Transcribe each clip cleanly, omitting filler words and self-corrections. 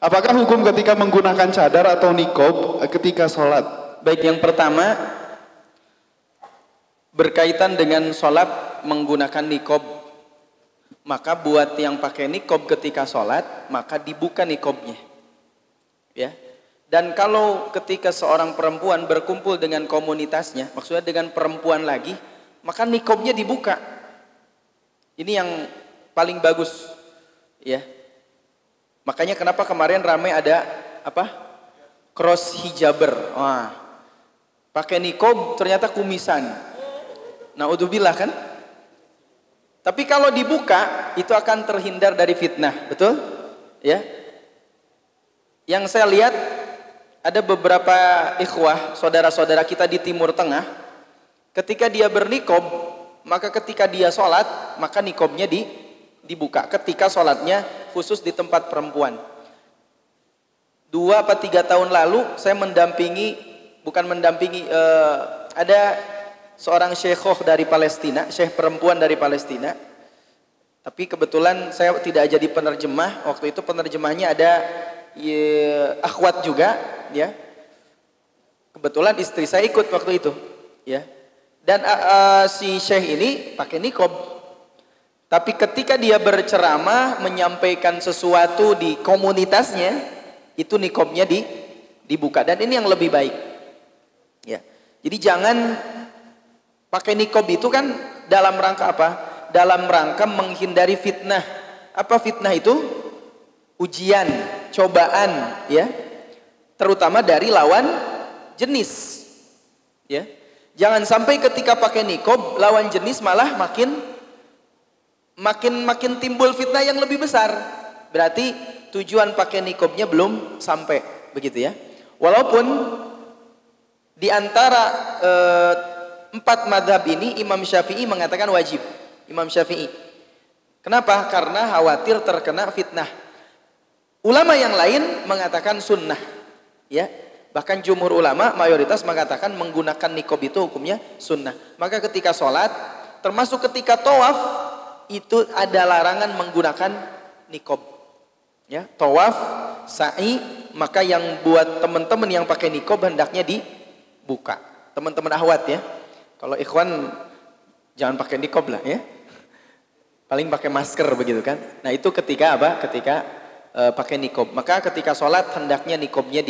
Apakah hukum ketika menggunakan cadar atau nikob ketika sholat? Baik, yang pertama berkaitan dengan sholat menggunakan nikob. Maka buat yang pakai nikob ketika sholat, maka dibuka nikobnya. Ya. Dan kalau ketika seorang perempuan berkumpul dengan komunitasnya, maksudnya dengan perempuan lagi, maka nikobnya dibuka. Ini yang paling bagus. Ya. Makanya kenapa kemarin ramai ada apa? Cross hijaber. Wah. Pakai nikob ternyata kumisan. Naudzubillah kan? Tapi kalau dibuka itu akan terhindar dari fitnah, betul? Ya. Yang saya lihat ada beberapa ikhwah, saudara-saudara kita di Timur Tengah, ketika dia bernikob, maka ketika dia sholat, maka nikobnya dibuka. Ketika sholatnya khusus di tempat perempuan. 2 atau 3 tahun lalu saya ada seorang syekhoh dari Palestina, syekh perempuan dari Palestina. Tapi kebetulan saya tidak jadi penerjemah. Waktu itu penerjemahnya ada akhwat juga, ya. Kebetulan istri saya ikut waktu itu, ya. Dan si syekh ini pakai nikob. Tapi ketika dia berceramah menyampaikan sesuatu di komunitasnya, itu nikobnya dibuka. Dan ini yang lebih baik. Ya. Jadi jangan pakai nikob itu kan dalam rangka apa? Dalam rangka menghindari fitnah. Apa fitnah itu? Ujian, cobaan, ya. Terutama dari lawan jenis. Ya. Jangan sampai ketika pakai nikob lawan jenis malah makin timbul fitnah yang lebih besar. Berarti tujuan pakai nikobnya belum sampai, begitu ya. Walaupun di antara 4 madhab ini Imam Syafi'i mengatakan wajib. Imam Syafi'i. Kenapa? Karena khawatir terkena fitnah. Ulama yang lain mengatakan sunnah. Ya. Bahkan jumhur ulama mayoritas mengatakan menggunakan nikob itu hukumnya sunnah. Maka ketika sholat, termasuk ketika tawaf, itu ada larangan menggunakan nikob. Ya, tawaf, sa'i, maka yang buat teman-teman yang pakai nikob hendaknya dibuka. Teman-teman ahwat ya. Kalau ikhwan jangan pakai nikob lah ya. Paling pakai masker begitu kan. Nah, itu ketika apa? Ketika pakai nikob. Maka ketika sholat hendaknya nikobnya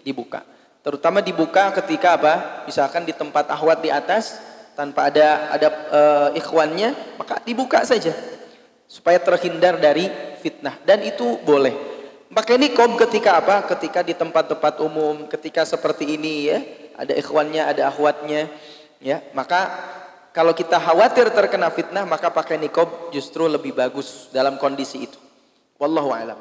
dibuka. Terutama dibuka ketika apa? Misalkan di tempat ahwat di atas tanpa ada ikhwannya, maka dibuka saja supaya terhindar dari fitnah. Dan itu boleh pakai nikob ketika apa? Ketika di tempat-tempat umum, ketika seperti ini ya, ada ikhwannya, ada akhwatnya ya. Maka kalau kita khawatir terkena fitnah, maka pakai nikob justru lebih bagus dalam kondisi itu. Wallahu a'lam.